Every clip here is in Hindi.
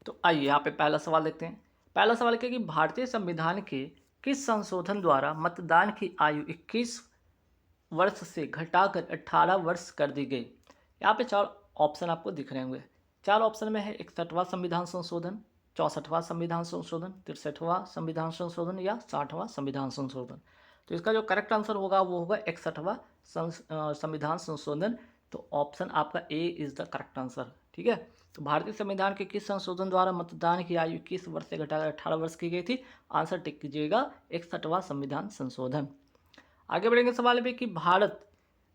तो आइए यहाँ पे पहला सवाल देखते हैं। पहला सवाल क्या है कि भारतीय संविधान के किस संशोधन द्वारा मतदान की आयु 21 वर्ष से घटाकर 18 वर्ष कर दी गई। यहाँ पे 4 ऑप्शन आपको दिख रहे होंगे। 4 ऑप्शन में है 61वां संविधान संशोधन, 64वां संविधान संशोधन, 63वां संविधान संशोधन या 60वां संविधान संशोधन। तो इसका जो करेक्ट आंसर होगा वो होगा 61वां संविधान संशोधन। तो ऑप्शन आपका ए इज द करेक्ट आंसर। ठीक है, तो भारतीय संविधान के किस संशोधन द्वारा मतदान की आयु 21 वर्ष से घटाकर 18 वर्ष की गई थी? आंसर टिक कीजिएगा 61वां संविधान संशोधन। आगे बढ़ेंगे सवाल पे कि भारत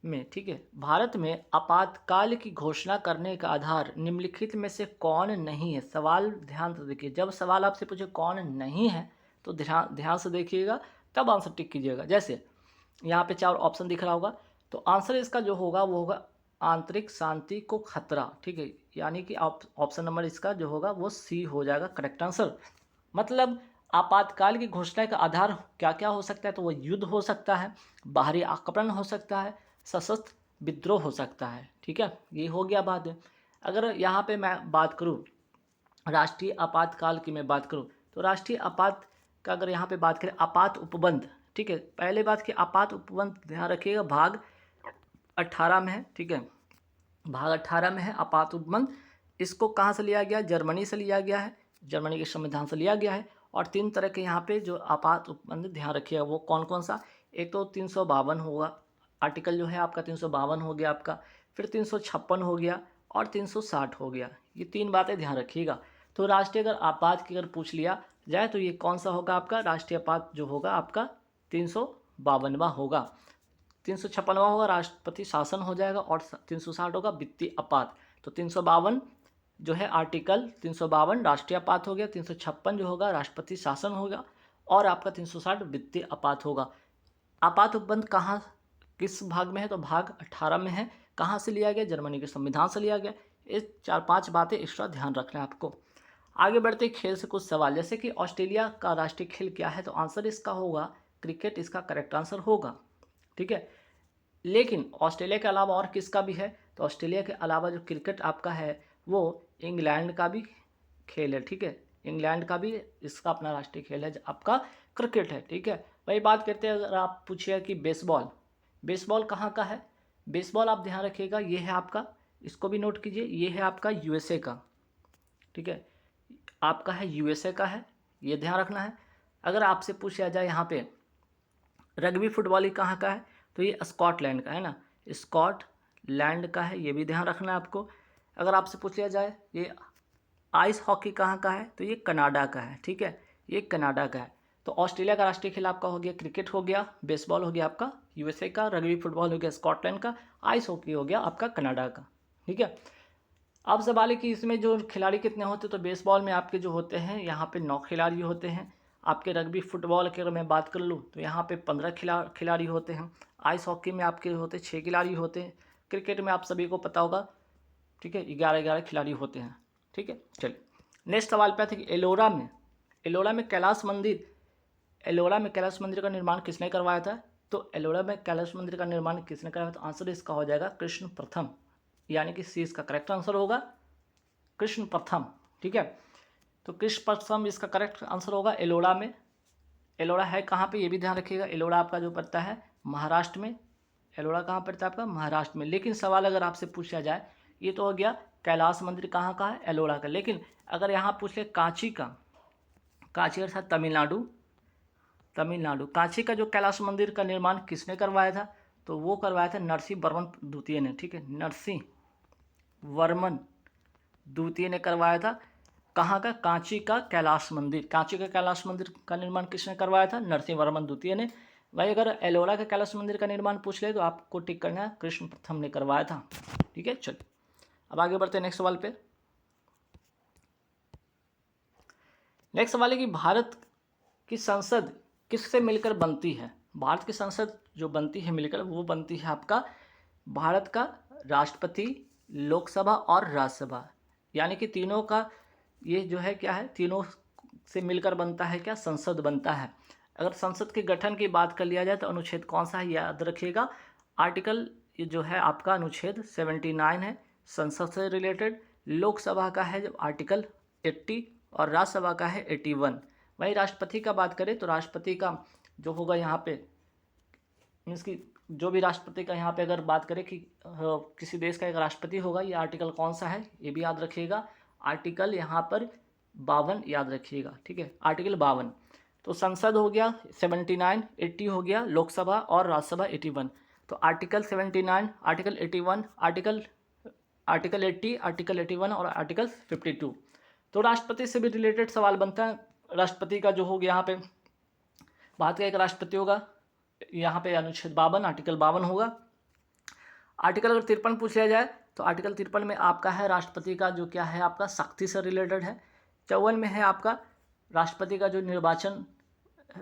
में, ठीक है, भारत में आपातकाल की घोषणा करने का आधार निम्नलिखित में से कौन नहीं है? सवाल ध्यान से देखिए, जब सवाल आपसे पूछे कौन नहीं है तो ध्यान ध्यान से देखिएगा, तब आंसर टिक कीजिएगा। जैसे यहाँ पे 4 ऑप्शन दिख रहा होगा, तो आंसर इसका जो होगा वो होगा आंतरिक शांति को खतरा। ठीक है, यानी कि ऑप्शन नंबर इसका जो होगा वो सी हो जाएगा करेक्ट आंसर। मतलब आपातकाल की घोषणा का आधार क्या क्या हो सकता है? तो वो युद्ध हो सकता है, बाहरी आक्रमण हो सकता है, सशस्त्र विद्रोह हो सकता है। ठीक है, ये हो गया बात। अगर यहाँ पे मैं बात करूँ राष्ट्रीय आपातकाल की, मैं बात करूँ तो राष्ट्रीय आपात का अगर यहाँ पे बात करें आपात उपबंध, ठीक है, पहले बात की आपात उपबंध ध्यान रखिएगा भाग 18 में है। ठीक है, भाग 18 में है आपात उपबंध। इसको कहाँ से लिया गया? जर्मनी से लिया गया है, जर्मनी के संविधान से लिया गया है। और 3 तरह के यहाँ पे जो आपात उपबंध ध्यान रखिएगा वो कौन कौन सा? एक तो 352 होगा, आर्टिकल जो है आपका 352 हो गया आपका, फिर 356 हो गया और 360 हो गया। ये 3 बातें ध्यान रखिएगा। तो राष्ट्रीय अगर आपात की अगर पूछ लिया जाए तो ये कौन सा होगा आपका? राष्ट्रीय आपात जो होगा आपका 352वां होगा। 356वां होगा राष्ट्रपति शासन हो जाएगा और 360 होगा वित्तीय आपात। तो 352 जो है आर्टिकल 352 राष्ट्रीय आपात हो गया, 356 जो होगा राष्ट्रपति शासन होगा और आपका 360 वित्तीय आपात होगा। आपात उपबंध कहाँ किस भाग में है? तो भाग 18 में है। कहाँ से लिया गया? जर्मनी के संविधान से लिया गया। ये 4-5 बातें एक्स्ट्रा ध्यान रखना है आपको। आगे बढ़ते खेल से कुछ सवाल, जैसे कि ऑस्ट्रेलिया का राष्ट्रीय खेल क्या है? तो आंसर इसका होगा क्रिकेट, इसका करेक्ट आंसर होगा। ठीक है, लेकिन ऑस्ट्रेलिया के अलावा और किसका भी है? तो ऑस्ट्रेलिया के अलावा जो क्रिकेट आपका है वो इंग्लैंड का भी खेल है। ठीक है, इंग्लैंड का भी इसका अपना राष्ट्रीय खेल है आपका क्रिकेट है। ठीक है, वही बात करते हैं अगर आप पूछिए कि बेसबॉल, बेसबॉल कहाँ का है? बेसबॉल आप ध्यान रखिएगा ये है आपका, इसको भी नोट कीजिए, ये है आपका यूएसए का। ठीक है, आपका है यूएसए का है, ये ध्यान रखना है। अगर आपसे पूछा जाए यहाँ पे रग्बी फुटबॉल ही कहाँ का है? तो ये स्कॉटलैंड का है ना, स्कॉटलैंड का है, ये भी ध्यान रखना है आपको। अगर आपसे पूछ लिया जाए ये आइस हॉकी कहाँ का है? तो ये कनाडा का है। ठीक है, ये कनाडा का है। तो ऑस्ट्रेलिया का राष्ट्रीय खेल आपका हो गया क्रिकेट हो गया, बेसबॉल हो गया आपका यूएसए का, रग्बी फुटबॉल हो गया स्कॉटलैंड का, आइस हॉकी हो गया आपका कनाडा का। ठीक है, अब सवाल है कि इसमें जो खिलाड़ी कितने होते हैं? तो बेसबॉल में आपके जो होते हैं यहाँ पे 9 खिलाड़ी होते हैं। आपके रग्बी फुटबॉल की अगर मैं बात कर लूँ तो यहाँ पे 15 खिलाड़ी होते हैं। आइस हॉकी में आपके होते 6 खिलाड़ी होते हैं। क्रिकेट में आप सभी को पता होगा, ठीक है, 11 खिलाड़ी होते हैं। ठीक है, चलिए नेक्स्ट सवाल पे आते हैं कि एलोरा में कैलाश मंदिर, एलोरा में कैलाश मंदिर का निर्माण किसने करवाया था? तो एलोरा में कैलाश मंदिर का निर्माण किसने कराया? तो आंसर इसका हो जाएगा कृष्ण प्रथम, यानी कि सी इसका करेक्ट आंसर होगा कृष्ण प्रथम। ठीक है, तो कृष्ण प्रथम इसका करेक्ट आंसर होगा एलोरा में। एलोरा है कहाँ पे? ये भी ध्यान रखिएगा, एलोरा आपका जो पड़ता है महाराष्ट्र में। एलोरा कहाँ पड़ता है आपका? महाराष्ट्र में। लेकिन सवाल अगर आपसे पूछा जाए, ये तो हो गया कैलाश मंदिर कहाँ का है? एलोरा का। लेकिन अगर यहाँ पूछ ले कांची का, कांची अर्थात तमिलनाडु, तमिलनाडु कांची का जो कैलाश मंदिर का निर्माण किसने करवाया था? तो वो करवाया था नरसिंह वर्मन द्वितीय ने। ठीक है, नरसिंह वर्मन द्वितीय ने करवाया था। कहाँ का? कांची का कैलाश मंदिर। कांची का कैलाश मंदिर का निर्माण किसने करवाया था? नरसिंह वर्मन द्वितीय ने। वही अगर एलोरा का कैलाश मंदिर का निर्माण पूछ ले तो आपको टिक करना है कृष्ण प्रथम ने करवाया था। ठीक है, चलिए अब आगे बढ़ते हैं नेक्स्ट सवाल पे। नेक्स्ट सवाल है कि भारत की संसद किससे मिलकर बनती है? भारत की संसद जो बनती है मिलकर, वो बनती है आपका भारत का राष्ट्रपति, लोकसभा और राज्यसभा, यानी कि तीनों का ये जो है क्या है, तीनों से मिलकर बनता है क्या? संसद बनता है। अगर संसद के गठन की बात कर लिया जाए तो अनुच्छेद कौन सा है याद रखिएगा, आर्टिकल ये जो है आपका अनुच्छेद 79 है संसद से रिलेटेड। लोकसभा का है जब आर्टिकल 80 और राज्यसभा का है 81। वहीं राष्ट्रपति का बात करें तो राष्ट्रपति का जो होगा यहाँ पे मीन्स कि जो भी राष्ट्रपति का यहाँ पे अगर बात करें कि किसी देश का एक राष्ट्रपति होगा, ये आर्टिकल कौन सा है ये भी याद रखिएगा। आर्टिकल यहाँ पर 52 याद रखिएगा, ठीक है, आर्टिकल 52। तो संसद हो गया 79, 80 हो गया लोकसभा और राज्यसभा 81। तो आर्टिकल 79, आर्टिकल 81, आर्टिकल 80, आर्टिकल 81 और आर्टिकल 52। तो राष्ट्रपति से भी रिलेटेड सवाल बनता है। राष्ट्रपति का जो हो गया यहाँ पे भारत का एक राष्ट्रपति होगा, यहाँ पे अनुच्छेद 52 आर्टिकल 52 होगा। आर्टिकल अगर 53 पूछ लिया जाए तो आर्टिकल 53 में आपका है राष्ट्रपति का जो क्या है आपका शक्ति से रिलेटेड है। 54 में है आपका राष्ट्रपति का जो निर्वाचन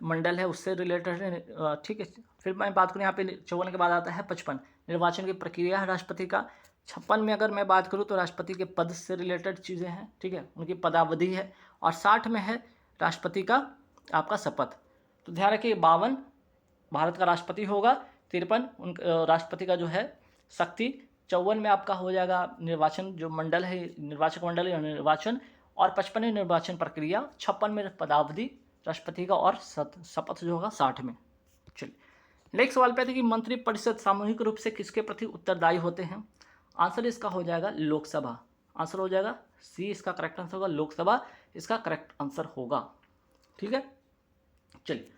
मंडल है उससे रिलेटेड है, ठीक है। फिर मैं बात करूँ यहाँ पे 54 के बाद आता है 55 निर्वाचन की प्रक्रिया है राष्ट्रपति का। 56 में अगर मैं बात करूँ तो राष्ट्रपति के पद से रिलेटेड चीज़ें हैं, ठीक है, उनकी पदावधि है। और 60 में है राष्ट्रपति का आपका शपथ। तो ध्यान रखिए 52 भारत का राष्ट्रपति होगा, 53 उन राष्ट्रपति का जो है शक्ति, 54 में आपका हो जाएगा निर्वाचन जो मंडल है निर्वाचक मंडल या निर्वाचन, और 55 में निर्वाचन प्रक्रिया, 56 में पदावधि राष्ट्रपति का, और शपथ जो होगा 60 में। चलिए नेक्स्ट सवाल पे आते हैं कि मंत्रिपरिषद सामूहिक रूप से किसके प्रति उत्तरदायी होते हैं। आंसर इसका हो जाएगा लोकसभा। आंसर हो जाएगा सी, इसका करेक्ट आंसर होगा लोकसभा, इसका करेक्ट आंसर होगा, ठीक है। चलिए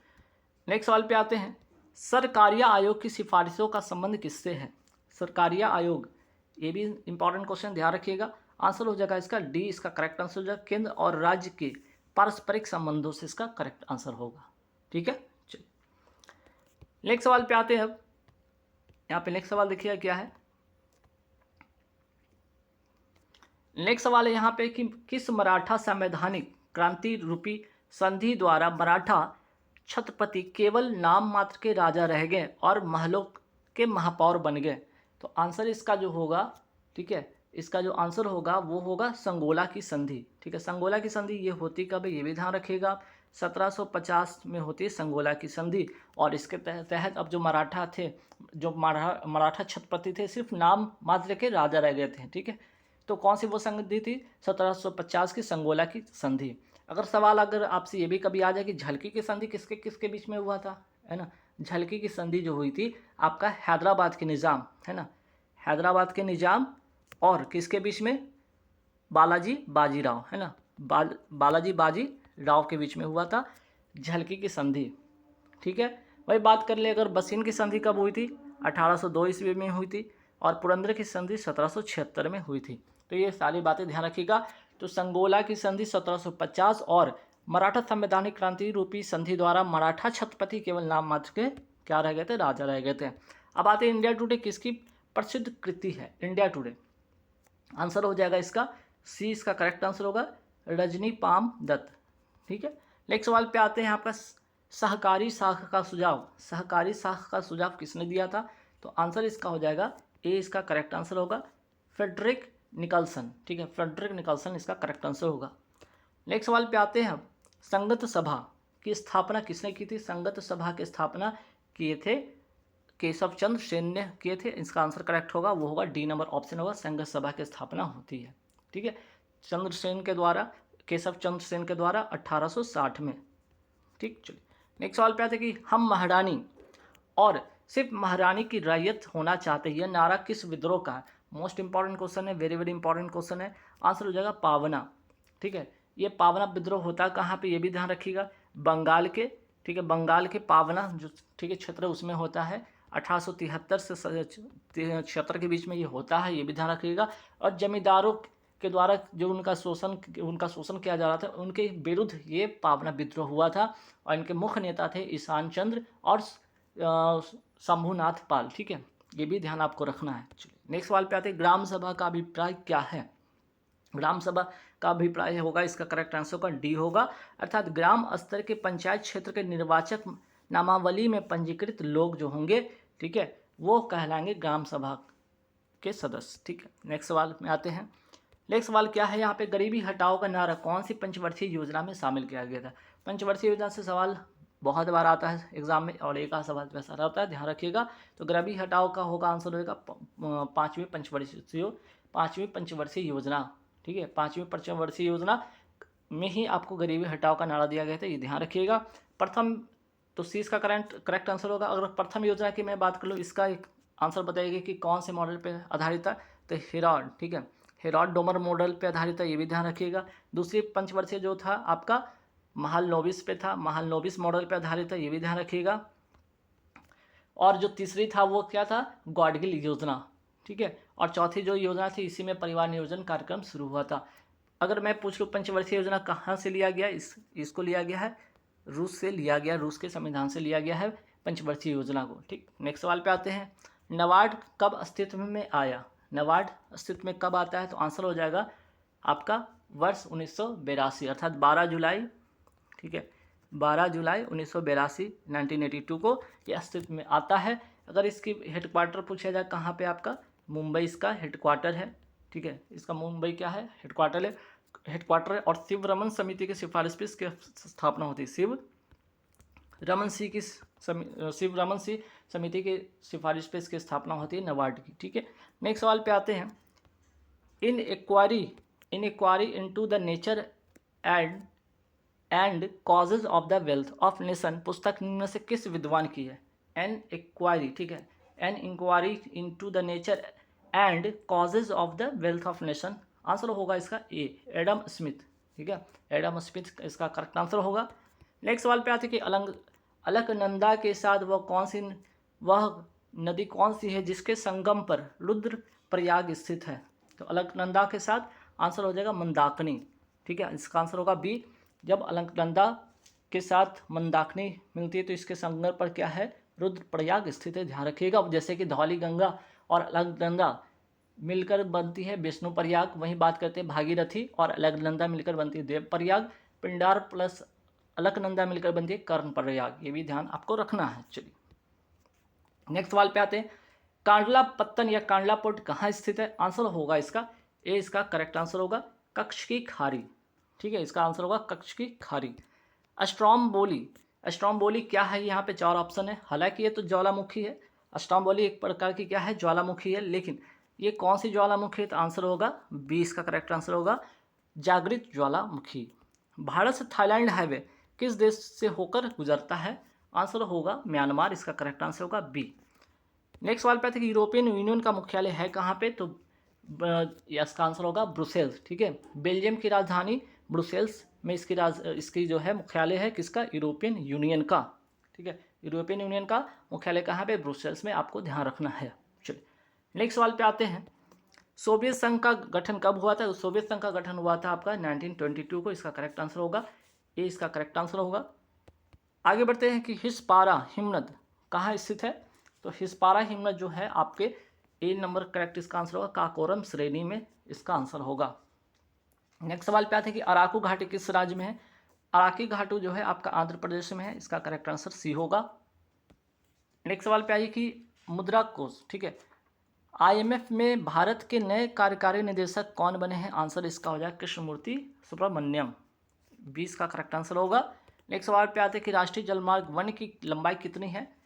नेक्स्ट सवाल पे आते हैं, सरकारिया आयोग की सिफारिशों का संबंध किससे है। सरकारिया आयोग, ये भी इंपॉर्टेंट क्वेश्चन, ध्यान रखिएगा। आंसर हो जाएगा इसका डी, इसका करेक्ट आंसर हो जाएगा केंद्र और राज्य के पारस्परिक संबंधों से इसका करेक्ट आंसर होगा, ठीक है। चलिए नेक्स्ट सवाल पे आते हैं। अब यहाँ पे नेक्स्ट सवाल देखिएगा क्या है। नेक्स्ट सवाल है यहाँ पे कि किस मराठा संवैधानिक क्रांति रूपी संधि द्वारा मराठा छत्रपति केवल नाम मात्र के राजा रह गए और महलों के महापौर बन गए। तो आंसर इसका जो होगा, ठीक है, इसका जो आंसर होगा वो होगा संगोला की संधि, ठीक है। संगोला की संधि ये होती कब है ये भी ध्यान रखिएगा, 1750 में होती है संगोला की संधि। और इसके तहत अब जो मराठा थे, जो मराठा छत्रपति थे, सिर्फ नाम मात्र के राजा रह गए थे, ठीक है। तो कौन सी वो संधि थी, 1750 की संगोला की संधि। अगर सवाल अगर आपसे ये भी कभी आ जाए कि झलकी की संधि किसके किसके बीच में हुआ था, है ना, झलकी की संधि जो हुई थी आपका हैदराबाद के निज़ाम, है ना, हैदराबाद के निज़ाम और किसके बीच में, बालाजी बाजीराव, है ना, बालाजी बाजी राव के बीच में हुआ था झलकी की संधि, ठीक है। वही बात कर ले अगर बसीन की संधि कब हुई थी, 1802 ईस्वी में हुई थी, और पुरंदर की संधि 1776 में हुई थी। तो ये सारी बातें ध्यान रखिएगा। तो संगोला की संधि 1750 और मराठा संवैधानिक क्रांति रूपी संधि द्वारा मराठा छत्रपति केवल नाम मात्र के क्या रह गए थे, राजा रह गए थे। अब आते हैं इंडिया टुडे किसकी प्रसिद्ध कृति है। इंडिया टुडे आंसर हो जाएगा इसका सी, इसका करेक्ट आंसर होगा रजनी पाम दत्त, ठीक है। नेक्स्ट सवाल पे आते हैं आपका सहकारी साख का सुझाव। सहकारी साख का सुझाव किसने दिया था। तो आंसर इसका हो जाएगा ए, इसका करेक्ट आंसर होगा फ्रेडरिक निकल्सन, ठीक है, फ्रेडरिक निकल्सन इसका करेक्ट आंसर होगा। नेक्स्ट सवाल पे आते हैं अब संगत सभा की स्थापना किसने की थी। संगत सभा की स्थापना किए थे केशव चंद्र सेन ने किए थे, इसका आंसर करेक्ट होगा वो होगा डी नंबर ऑप्शन होगा, संगत सभा की स्थापना होती है, ठीक है, चंद्रसेन के द्वारा, केशव चंद्र सेन के द्वारा 1860 में, ठीक। चलिए नेक्स्ट सवाल पे आते हैं कि हम महारानी और सिर्फ महारानी की रैयत होना चाहते हैं, यह नारा किस विद्रोह का है। मोस्ट इंपॉर्टेंट क्वेश्चन है, वेरी वेरी इंपॉर्टेंट क्वेश्चन है। आंसर हो जाएगा पावना, ठीक है। ये पावना विद्रोह होता है कहाँ पे ये भी ध्यान रखिएगा, बंगाल के, ठीक है, बंगाल के पावना जो, ठीक है, क्षेत्र उसमें होता है। 1873 से 76 के बीच में ये होता है, ये भी ध्यान रखिएगा। और जमींदारों के द्वारा जो उनका शोषण किया जा रहा था उनके विरुद्ध ये पावना विद्रोह हुआ था। और इनके मुख्य नेता थे ईशान चंद्र और शंभुनाथ पाल, ठीक है, ये भी ध्यान आपको रखना है। चलिए नेक्स्ट सवाल पे आते हैं ग्राम सभा का अभिप्राय क्या है। ग्राम सभा का अभिप्राय होगा इसका करेक्ट आंसर का डी होगा, अर्थात ग्राम स्तर के पंचायत क्षेत्र के निर्वाचक नामावली में पंजीकृत लोग जो होंगे, ठीक है, वो कहलाएंगे ग्राम सभा के सदस्य, ठीक है। नेक्स्ट सवाल में आते हैं। नेक्स्ट सवाल क्या है यहाँ पे, गरीबी हटाओ का नारा कौन सी पंचवर्षीय योजना में शामिल किया गया था। पंचवर्षीय योजना से सवाल बहुत बार आता है एग्जाम में और एक आध सवाल वैसा रहता है, ध्यान रखिएगा। तो गरीबी हटाओ का होगा आंसर होगा पाँचवीं पंचवर्षीय योजना, ठीक है, पाँचवीं पंचवर्षीय योजना में ही आपको गरीबी हटाओ का नारा दिया गया था, ये ध्यान रखिएगा। प्रथम, तो सी इसका करेक्ट आंसर होगा। अगर प्रथम योजना की मैं बात कर लूँ, इसका एक आंसर बताइएगा कि कौन से मॉडल पे आधारित था, तो हेरॉड, ठीक है, हेरॉड डोमर मॉडल पे आधारित था, ये भी ध्यान रखिएगा। दूसरी पंचवर्षीय जो था आपका महालनोबिस पे था, महालनोबिस मॉडल पे आधारित था, ये भी ध्यान रखिएगा। और जो तीसरी था वो क्या था, गॉडगिल योजना, ठीक है। और चौथी जो योजना थी, इसी में परिवार नियोजन कार्यक्रम शुरू हुआ था। अगर मैं पूछ लूँ पंचवर्षीय योजना कहाँ से लिया गया, इसको लिया गया है रूस से लिया गया, रूस के संविधान से लिया गया है पंचवर्षीय योजना को, ठीक। नेक्स्ट सवाल पे आते हैं, नाबार्ड कब अस्तित्व में आया। नाबार्ड अस्तित्व में कब आता है, तो आंसर हो जाएगा आपका वर्ष 1982 अर्थात 12 जुलाई, ठीक है, 12 जुलाई 1982 1982 को ये अस्तित्व में आता है। अगर इसकी हेडक्वार्टर पूछा जाए कहाँ पे, आपका मुंबई इसका हेडक्वार्टर है, ठीक है, इसका मुंबई क्या है, हेडक्वार्टर है। और शिव रमन समिति की सिफारिश पे इसकी स्थापना होती है। शिव रमन सिंह समिति की सिफारिश पे इसकी स्थापना होती है नाबार्ड की, ठीक है। नेक्स्ट सवाल पे आते हैं, an inquiry into the nature and causes of the wealth of nation पुस्तक निम्न से किस विद्वान की है। एन इंक्वायरी, ठीक है, an inquiry into the nature and causes of the wealth of nation, answer होगा इसका ए, एडम स्मिथ, ठीक है, एडम स्मिथ इसका करेक्ट आंसर होगा। नेक्स्ट सवाल पे आते हैं कि अलकनंदा के साथ वह नदी कौन सी है जिसके संगम पर रुद्रप्रयाग स्थित है। तो अलकनंदा के साथ आंसर हो जाएगा मंदाकिनी, ठीक है, इसका आंसर होगा बी। जब अलकनंदा के साथ मंदाकिनी मिलती है तो इसके संगम पर क्या है, रुद्रप्रयाग स्थित है, ध्यान रखिएगा। जैसे कि धौली गंगा और अलकनंदा मिलकर बनती है विष्णुप्रयाग, वहीं बात करते हैं भागीरथी और अलकनंदा मिलकर बनती है देवप्रयाग, पिंडार प्लस अलकनंदा मिलकर बनती है कर्णप्रयाग, ये भी ध्यान आपको रखना है। चलिए नेक्स्ट सवाल पे आते हैं, कांडला पत्तन या कांडला पोर्ट कहाँ स्थित है, आंसर होगा इसका ए, इसका करेक्ट आंसर होगा कच्छ की खाड़ी, ठीक है, इसका आंसर होगा कच्छ की खाड़ी। अस्ट्रोम्बोली क्या है, यहाँ पे 4 ऑप्शन है, हालांकि ये तो ज्वालामुखी है, अस्ट्रोम्बोली एक प्रकार की क्या है, ज्वालामुखी है, लेकिन ये कौन सी ज्वालामुखी है, तो आंसर होगा बी, इसका करेक्ट आंसर होगा जागृत ज्वालामुखी। भारत से थाईलैंड हाईवे किस देश से होकर गुजरता है, आंसर होगा म्यांमार, इसका करेक्ट आंसर होगा बी। नेक्स्ट सवाल पे आते हैं कि यूरोपियन यूनियन का मुख्यालय है कहाँ पे, तो इसका आंसर होगा ब्रुसेल्स, ठीक है, बेल्जियम की राजधानी ब्रुसेल्स में इसकी जो है मुख्यालय है, किसका, यूरोपियन यूनियन का, ठीक है, यूरोपियन यूनियन का मुख्यालय कहाँ पे, ब्रुसेल्स में, आपको ध्यान रखना है। चलिए नेक्स्ट सवाल पे आते हैं, सोवियत संघ का गठन कब हुआ था, तो सोवियत संघ का गठन हुआ था आपका 1922 को, इसका करेक्ट आंसर होगा ए, इसका करेक्ट आंसर होगा। आगे बढ़ते हैं कि हिस्पारा हिमनद कहाँ स्थित है, तो हिस्पारा हिमनद जो है आपके ए नंबर करेक्ट इसका आंसर होगा काकोरम श्रेणी में, इसका आंसर होगा। नेक्स्ट सवाल पे आते हैं कि अराकू घाटी किस राज्य में है, अराकी घाटू जो है आपका आंध्र प्रदेश में है, इसका करेक्ट आंसर सी होगा। नेक्स्ट सवाल पे आइए कि मुद्रा कोष, ठीक है, IMF में भारत के नए कार्यकारी निदेशक कौन बने हैं, आंसर इसका हो जाएगा कृष्णमूर्ति सुब्रमण्यम, 20 का करेक्ट आंसर होगा। नेक्स्ट सवाल पे आते हैं कि राष्ट्रीय जलमार्ग 1 की लंबाई कितनी है,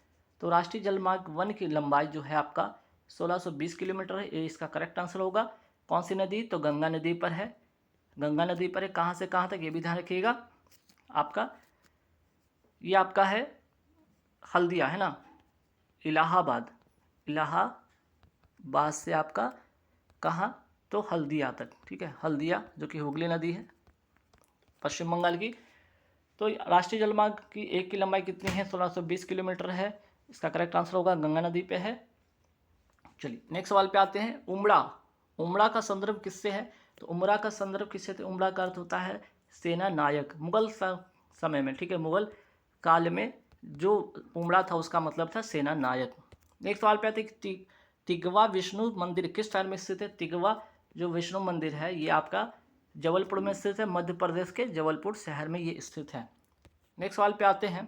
तो राष्ट्रीय जलमार्ग 1 की लंबाई जो है आपका 1620 किलोमीटर है, ये इसका करेक्ट आंसर होगा। कौन सी नदी, तो गंगा नदी पर है, गंगा नदी पर है, कहाँ से कहाँ तक ये भी ध्यान रखिएगा। आपका ये आपका है हल्दिया, है ना, इलाहाबाद से आपका कहाँ, तो हल्दिया तक, ठीक है, हल्दिया जो कि हुगली नदी है पश्चिम बंगाल की। तो राष्ट्रीय जलमार्ग की एक की लंबाई कितनी है, 1620 किलोमीटर है, इसका करेक्ट आंसर होगा गंगा नदी पे है। चलिए नेक्स्ट सवाल पे आते हैं, उमड़ा का संदर्भ किससे है, तो उमड़ा का संदर्भ किससे, तो उमड़ा का अर्थ होता है सेना नायक, मुगल समय में, ठीक है, मुगल काल में जो उमड़ा था उसका मतलब था सेना नायक। नेक्स्ट सवाल पे आते हैं कि तिगवा विष्णु मंदिर किस शहर में स्थित है, तिगवा जो विष्णु मंदिर है ये आपका जबलपुर में स्थित है, मध्य प्रदेश के जबलपुर शहर में ये स्थित है। नेक्स्ट सवाल पे आते हैं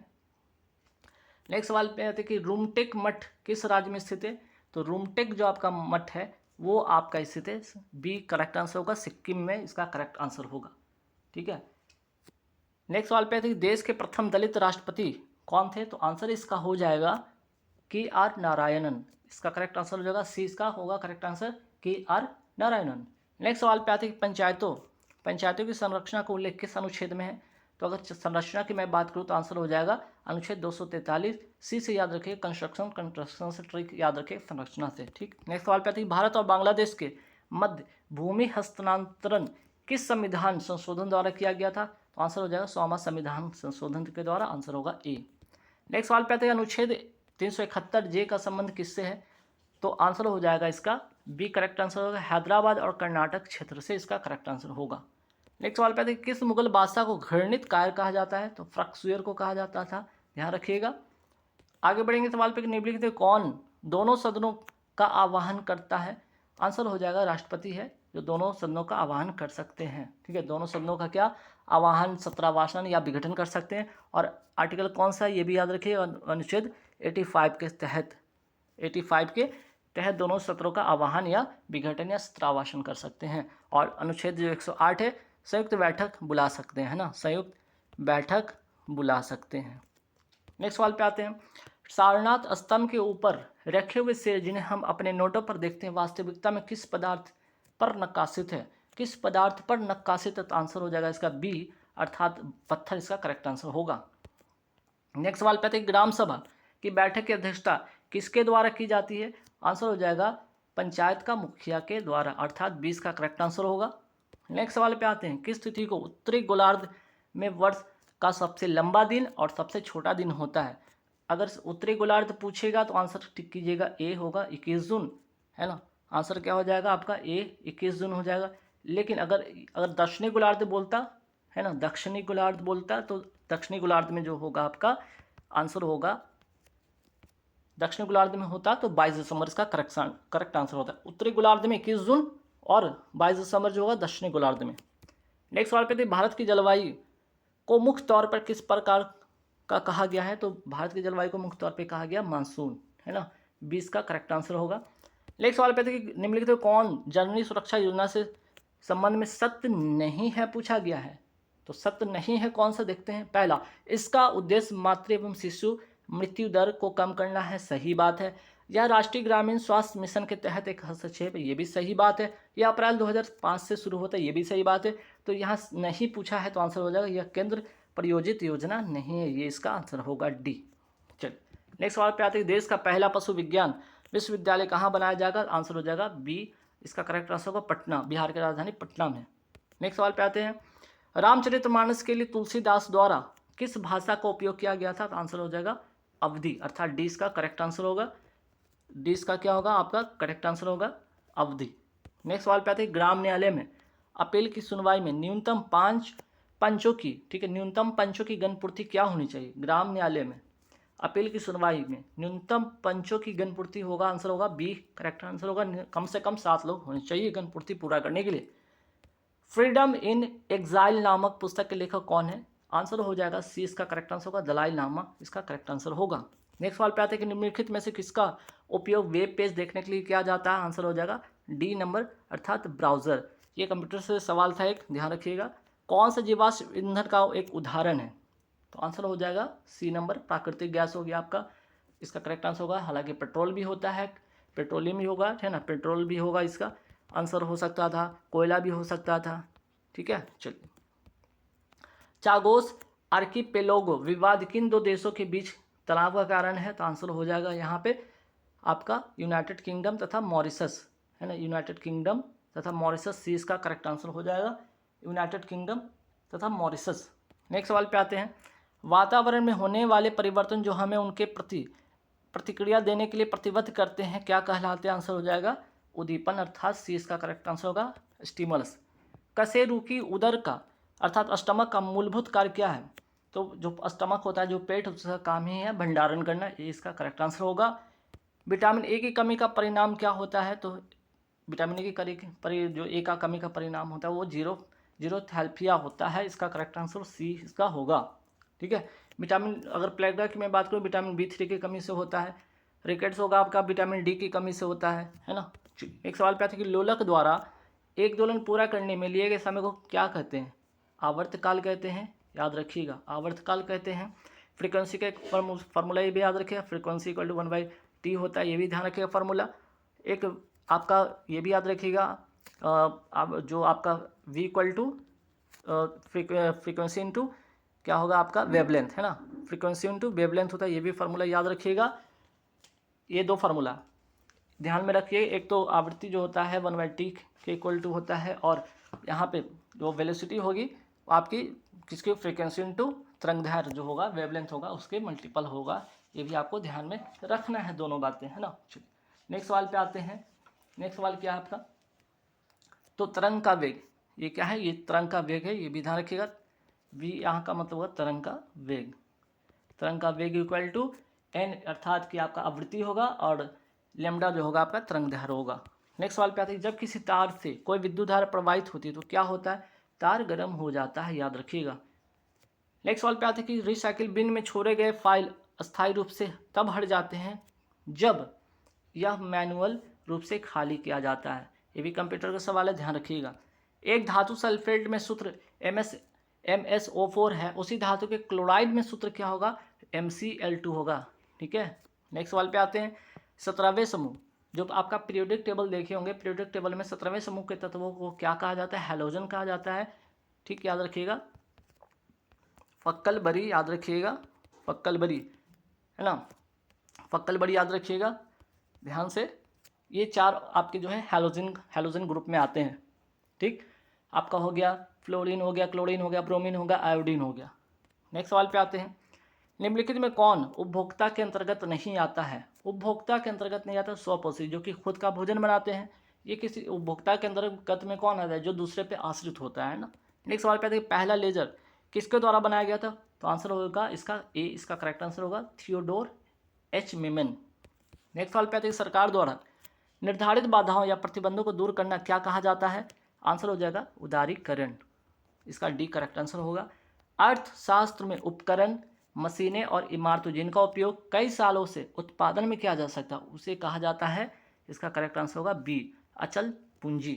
कि रूमटेक मठ किस राज्य में स्थित है, तो रूमटेक जो आपका मठ है वो आपका स्थित है, बी करेक्ट आंसर होगा सिक्किम में, इसका करेक्ट आंसर होगा, ठीक है। नेक्स्ट सवाल पे आते हैं कि देश के प्रथम दलित राष्ट्रपति कौन थे, तो आंसर इसका हो जाएगा KR नारायणन, इसका करेक्ट आंसर हो जाएगा सी, इसका होगा correct answer KR Narayanan. Next सवाल पे आते हैं कि पंचायतों की संरचना का उल्लेख किस अनुच्छेद में है? तो अगर संरचना की मैं बात करूँ तो आंसर हो जाएगा अनुच्छेद 243। सी से याद रखिए कंस्ट्रक्शन, कंस्ट्रक्शन से ट्रिक याद रखिए संरचना से। ठीक, नेक्स्ट सवाल पे आती है, भारत और बांग्लादेश के मध्य भूमि हस्तांतरण किस संविधान संशोधन द्वारा किया गया था? तो आंसर हो जाएगा 100वां संविधान संशोधन के द्वारा, आंसर होगा ए। नेक्स्ट सवाल पे आते हैं, अनुच्छेद 371 जे का संबंध किससे है? तो आंसर हो जाएगा इसका बी करेक्ट आंसर होगा, हैदराबाद और कर्नाटक क्षेत्र से इसका करेक्ट आंसर होगा। नेक्स्ट सवाल पे आते हैं, किस मुगल बादशाह को घृणित कायर कहा जाता है? तो फ्रक्सुयर को कहा जाता था, ध्यान रखिएगा। आगे बढ़ेंगे सवाल पे, निम्नलिखित कौन दोनों सदनों का आह्वान करता है? आंसर हो जाएगा राष्ट्रपति है जो दोनों सदनों का आह्वान कर सकते हैं। ठीक है, दोनों सदनों का क्या आह्वान, सत्रावासन या विघटन कर सकते हैं। और आर्टिकल कौन सा है ये भी याद रखिए, अनुच्छेद 85 के तहत, 85 के तहत दोनों सत्रों का आह्वान या विघटन या सत्रावासन कर सकते हैं। और अनुच्छेद जो 108 है, संयुक्त बैठक बुला सकते हैं, है ना, संयुक्त बैठक बुला सकते हैं। नेक्स्ट सवाल पे आते हैं, सारनाथ स्तंभ के ऊपर रखे हुए शेर जिन्हें हम अपने नोटों पर देखते हैं वास्तविकता में किस पदार्थ पर नक्काशित है? किस पदार्थ पर नक्काशित है? तो आंसर हो जाएगा इसका बी अर्थात पत्थर, इसका करेक्ट आंसर होगा। नेक्स्ट सवाल पे आते हैं, ग्राम सभा की बैठक की अध्यक्षता किसके द्वारा की जाती है? आंसर हो जाएगा पंचायत का मुखिया के द्वारा, अर्थात 20 का करेक्ट आंसर होगा। नेक्स्ट सवाल पे आते हैं, किस तिथि को उत्तरी गोलार्ध में वर्ष का सबसे लंबा दिन और सबसे छोटा दिन होता है? अगर उत्तरी गोलार्ध पूछेगा तो आंसर टिक कीजिएगा, ए होगा 21 जून, है ना, आंसर क्या हो जाएगा आपका ए 21 जून हो जाएगा। लेकिन अगर दक्षिणी गोलार्ध बोलता है ना, दक्षिणी गोलार्ध बोलता तो दक्षिणी गोलार्ध में जो होगा आपका आंसर होगा, दक्षिणी गोलार्ध में होता तो 22 दिसंबर इसका करेक्ट आंसर होता है। उत्तरी गोलार्ध में 21 जून और 22 दिसंबर जो होगा दक्षिणी गोलार्ध में। नेक्स्ट सवाल पे, भारत की जलवायु को मुख्य तौर पर किस प्रकार का कहा गया है? तो भारत की जलवायु को मुख्य तौर पे कहा गया मानसून, है ना, 20 का करेक्ट आंसर होगा। नेक्स्ट सवाल पे थे कि निम्नलिखित कौन जननी सुरक्षा योजना से संबंध में सत्य नहीं है पूछा गया है? तो सत्य नहीं है कौन सा देखते हैं। पहला, इसका उद्देश्य मातृ एवं शिशु मृत्यु दर को कम करना है, सही बात है। यह राष्ट्रीय ग्रामीण स्वास्थ्य मिशन के तहत एक हस्तक्षेप है, ये भी सही बात है। यह अप्रैल 2005 से शुरू होता है, ये भी सही बात है। तो यहाँ नहीं पूछा है तो आंसर हो जाएगा यह केंद्र प्रायोजित योजना नहीं है, ये इसका आंसर होगा डी। चलिए नेक्स्ट सवाल पे आते हैं, देश का पहला पशु विज्ञान विश्वविद्यालय कहाँ बनाया जाएगा? आंसर हो जाएगा बी, इसका करेक्ट आंसर होगा पटना, बिहार की राजधानी पटना में। नेक्स्ट सवाल पे आते हैं, रामचरितमानस के लिए तुलसीदास द्वारा किस भाषा का उपयोग किया गया था? तो आंसर हो जाएगा अवधी, अर्थात डी इसका करेक्ट आंसर होगा, डी इसका क्या होगा आपका करेक्ट आंसर होगा अवधी। नेक्स्ट सवाल पे आते हैं, ग्राम न्यायालय में अपील की सुनवाई में न्यूनतम 5 पंचों की, ठीक है, न्यूनतम पंचों की गणपूर्ति क्या होनी चाहिए? ग्राम न्यायालय में अपील की सुनवाई में न्यूनतम पंचों की गणपूर्ति होगा, आंसर होगा बी करेक्ट आंसर होगा, कम से कम 7 लोग होने चाहिए गणपूर्ति पूरा करने के लिए। फ्रीडम इन एग्जाइल नामक पुस्तक के लेखक कौन है? आंसर हो जाएगा सी, इसका करेक्ट आंसर होगा दलाई लामा, इसका करेक्ट आंसर होगा। नेक्स्ट सवाल पे आते हैं कि निम्नलिखित में से किसका उपयोग वेब पेज देखने के लिए किया जाता है? आंसर हो जाएगा डी नंबर अर्थात ब्राउजर। ये कंप्यूटर से सवाल था एक, ध्यान रखिएगा। कौन सा जीवाश्म ईंधन का एक उदाहरण है? तो आंसर हो जाएगा सी नंबर प्राकृतिक गैस हो गया आपका, इसका करेक्ट आंसर होगा। हालांकि पेट्रोल भी होता है, पेट्रोलियम भी होगा, है ना, पेट्रोल भी होगा, इसका आंसर हो सकता था, कोयला भी हो सकता था। ठीक है, चलिए, चागोस आर्किपेलागो विवाद किन दो देशों के बीच तनाव का कारण है? तो आंसर हो जाएगा यहाँ पे आपका यूनाइटेड किंगडम तथा मॉरिशस, है ना, यूनाइटेड किंगडम तथा मॉरिशस, सी इसका करेक्ट आंसर हो जाएगा यूनाइटेड किंगडम तथा मॉरिशस। नेक्स्ट सवाल पे आते हैं, वातावरण में होने वाले परिवर्तन जो हमें उनके प्रति प्रतिक्रिया देने के लिए प्रतिबद्ध करते हैं क्या कहलाते हैं? आंसर हो जाएगा उद्दीपन, अर्थात सी इसका करेक्ट आंसर होगा स्टिमुलस। कशेरुकी उदर का अर्थात स्टमक का मूलभूत कार्य क्या है? तो जो स्टमक होता है, जो पेट, उसका काम ही है भंडारण करना, ये इसका करेक्ट आंसर होगा। विटामिन ए की कमी का परिणाम क्या होता है? तो विटामिन ए की जो ए का कमी का परिणाम होता है वो जीरोथैल्पिया होता है, इसका करेक्ट आंसर सी इसका होगा। ठीक है, विटामिन, अगर प्लेगा की मैं बात करूँ, विटामिन B3 की कमी से होता है। रिकेट्स होगा आपका विटामिन डी की कमी से होता है ना। एक सवाल पे आता है कि लोलक द्वारा एक दोलन पूरा करने में लिए गए समय को क्या कहते हैं? आवर्तकाल कहते हैं, याद रखिएगा, आवर्तकाल कहते हैं। फ्रीक्वेंसी का एक फार्मूला ये भी याद रखिएगा, फ्रीक्वेंसी इक्वल टू 1/t होता है, ये भी ध्यान रखिएगा फार्मूला। एक आपका ये भी याद रखिएगा, जो आपका v equal to frequency into क्या होगा आपका वेवलेंथ, है ना। फ्रीक्वेंसी इंटू वेवलेंथ होता है, ये भी फार्मूला याद रखिएगा। ये दो फार्मूला ध्यान में रखिए, एक तो आवृत्ति जो होता है 1/t के इक्वल टू होता है, और यहाँ पे जो वेलोसिटी होगी वो आपकी किसकी फ्रीक्वेंसी इंटू तरंगदैर्घ्य जो होगा वेवलेंथ होगा उसके मल्टीपल होगा। ये भी आपको ध्यान में रखना है दोनों बातें, है ना। चलिए नेक्स्ट सवाल पे आते हैं। नेक्स्ट सवाल क्या है आपका, तो तरंग का वेग, ये क्या है, ये तरंग का वेग है, ये भी ध्यान रखिएगा। v यहाँ का मतलब होगा तरंग का वेग। तरंग का वेग इक्वल टू n, अर्थात कि आपका आवृत्ति होगा और लेमडा जो होगा आपका तरंगदैर्घ्य होगा। नेक्स्ट सवाल पे आते हैं, जब किसी तार से कोई विद्युत धारा प्रवाहित होती है तो क्या होता है, तार गर्म हो जाता है, याद रखिएगा। नेक्स्ट सवाल पे आते हैं कि रिसाइकिल बिन में छोड़े गए फाइल अस्थायी रूप से तब हट जाते हैं जब यह मैनुअल रूप से खाली किया जाता है। ये भी कंप्यूटर का सवाल है, ध्यान रखिएगा। एक धातु सल्फेट में सूत्र MsO4 है, उसी धातु के क्लोराइड में सूत्र क्या होगा, McL2 होगा। ठीक है। नेक्स्ट सवाल पे आते हैं, 17वें समूह, जो आपका पीरियोडिक टेबल देखे होंगे, पीरियोडिक टेबल में 17वें समूह के तत्वों को क्या कहा जाता है, हैलोजन कहा जाता है। ठीक, याद रखिएगा। फक्कल बरी याद रखिएगा, फक्कल बरी, है ना, फक्कल बरी याद रखिएगा ध्यान से। ये चार आपके जो है हैलोजन ग्रुप में आते हैं। ठीक, आपका हो गया फ्लोरीन हो गया, क्लोरीन हो गया, ब्रोमीन हो गया, आयोडीन हो गया। नेक्स्ट सवाल पे आते हैं, निम्नलिखित में कौन उपभोक्ता के अंतर्गत नहीं आता है। उपभोक्ता के अंतर्गत नहीं आता स्वपोषी, जो कि खुद का भोजन बनाते हैं, ये किसी उपभोक्ता के अंतर्गत में कौन आता है, जो दूसरे पे आश्रित होता है ना। नेक्स्ट सवाल पे आते हैं, पहला लेजर किसके द्वारा बनाया गया था, तो आंसर होगा इसका ए, इसका करेक्ट आंसर होगा थियोडोर H मीमन। नेक्स्ट सवाल पे आते हैं, सरकार द्वारा निर्धारित बाधाओं या प्रतिबंधों को दूर करना क्या कहा जाता है, आंसर हो जाएगा उदारीकरण, इसका डी करेक्ट आंसर होगा। अर्थशास्त्र में उपकरण, मशीनें और इमारतों जिनका उपयोग कई सालों से उत्पादन में किया जा सकता है उसे कहा जाता है, इसका करेक्ट आंसर होगा बी, अचल पूंजी।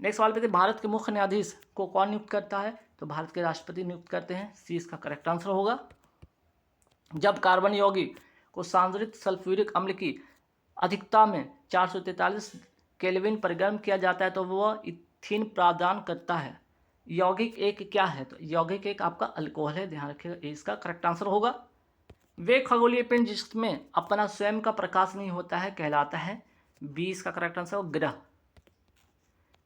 नेक्स्ट सवाल पे, भारत के मुख्य न्यायाधीश को कौन नियुक्त करता है, तो भारत के राष्ट्रपति नियुक्त करते हैं, सी इसका करेक्ट आंसर होगा। जब कार्बन यौगिक को सांद्रित सल्फ्यूरिक अम्ल की अधिकता में 443 केल्विन पर गर्म किया जाता है तो वह इथीन प्रदान करता है। यौगिक एक क्या है, तो यौगिक एक आपका अल्कोहल है, ध्यान रखिएगा, इसका करेक्ट आंसर होगा। वे खगोलीय पिंड जिसमें अपना स्वयं का प्रकाश नहीं होता है कहलाता है, बी इसका करेक्ट आंसर होगा ग्रह।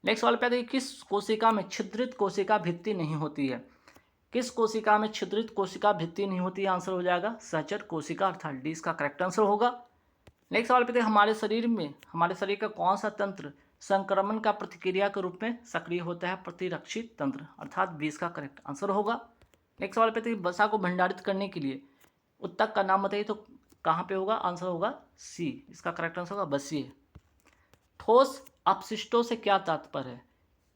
नेक्स्ट सवाल पे आते हैं, किस कोशिका में छिद्रित कोशिका भित्ति नहीं होती है, किस कोशिका में छिद्रित कोशिका भित्ति नहीं होती है, आंसर हो जाएगा सहचर कोशिका, अर्थात डी इसका करेक्ट आंसर होगा। नेक्स्ट सवाल पे, हमारे शरीर का कौन सा तंत्र संक्रमण का प्रतिक्रिया के रूप में सक्रिय होता है, प्रतिरक्षी तंत्र, अर्थात बी इसका करेक्ट आंसर होगा। नेक्स्ट सवाल पे, वसा को भंडारित करने के लिए उत्तक का नाम बताइए, तो कहाँ पे होगा, आंसर होगा सी, इसका करेक्ट आंसर होगा बसिए। ठोस अपशिष्टों से क्या तात्पर्य है,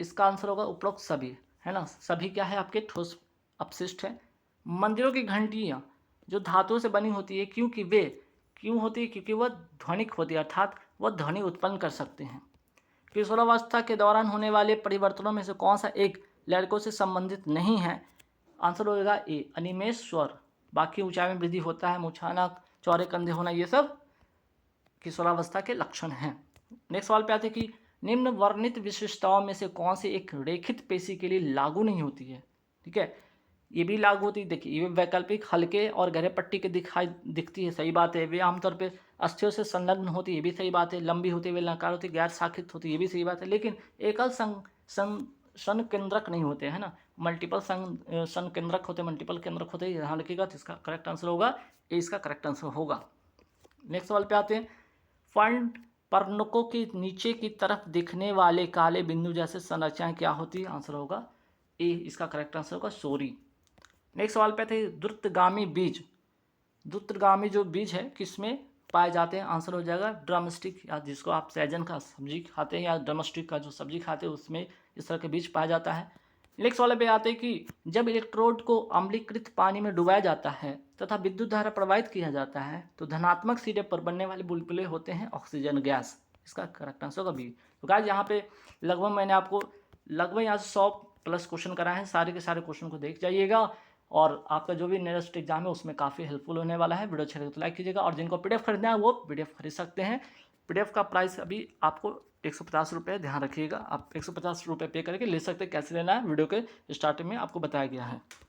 इसका आंसर होगा उपरोक्त सभी, है ना, सभी क्या है आपके ठोस अपशिष्ट है। मंदिरों की घंटियाँ जो धातुओं से बनी होती है क्यों होती है, क्योंकि वह ध्वनिक होती है, अर्थात वह ध्वनि उत्पन्न कर सकते हैं। किशोरावस्था के दौरान होने वाले परिवर्तनों में से कौन सा एक लड़कों से संबंधित नहीं है, आंसर होगा ए, अनिमेष स्वर, बाकी ऊंचाई में वृद्धि होता है, मुछाना, चौड़े कंधे होना, ये सब किशोरावस्था के लक्षण हैं। नेक्स्ट सवाल पे आते हैं कि निम्न वर्णित विशेषताओं में से कौन सी एक रेखित पेशी के लिए लागू नहीं होती है। ठीक है, ये भी लागू होती है, देखिए ये वैकल्पिक हल्के और गहरे पट्टी के दिखती है, सही बात है। वे आमतौर पे अस्थियों से संलग्न होती है, ये भी सही बात है। लंबी होती है, बेलनाकार होती है, गैर शाखित होती है, ये भी सही बात है। लेकिन एकल संकेंद्रक नहीं होते, है ना, मल्टीपल संकेंद्रक होते, मल्टीपल केंद्रक होते, यहाँ लिखिएगा, तो इसका करेक्ट आंसर होगा ए, इसका करेक्ट आंसर होगा। नेक्स्ट सवाल पे आते हैं, फंड पर्णकों के नीचे की तरफ दिखने वाले काले बिंदु जैसे संरचनाएं क्या होती है, आंसर होगा ए, इसका करेक्ट आंसर होगा सोरी। नेक्स्ट सवाल पे थे, द्रुतगामी जो बीज है किसमें पाए जाते हैं, आंसर हो जाएगा ड्रमस्टिक, या जिसको आप सैजन का सब्जी खाते हैं या ड्रमस्टिक का जो सब्जी खाते हैं उसमें इस तरह के बीज पाया जाता है। नेक्स्ट वाले पे आते हैं कि जब इलेक्ट्रोड को अम्लीकृत पानी में डुबाया जाता है तथा विद्युत धारा प्रवाहित किया जाता है तो धनात्मक सिरे पर बनने वाले बुलबुले होते हैं ऑक्सीजन गैस, इसका करेक्ट आंसर होगा बी। तो गाइस यहाँ पे मैंने आपको लगभग यहाँ से 100+ क्वेश्चन कराए हैं, सारे के सारे क्वेश्चन को देख जाइएगा और आपका जो भी नेक्स्ट एग्जाम है उसमें काफ़ी हेल्पफुल होने वाला है। वीडियो अच्छे लगे तो लाइक कीजिएगा और जिनको PDF खरीदना है वो PDF खरीद सकते हैं। पीडीएफ का प्राइस अभी आपको 150 रुपये, ध्यान रखिएगा। आप 150 रुपये पे करके ले सकते हैं। कैसे लेना है वीडियो के स्टार्टिंग में आपको बताया गया है।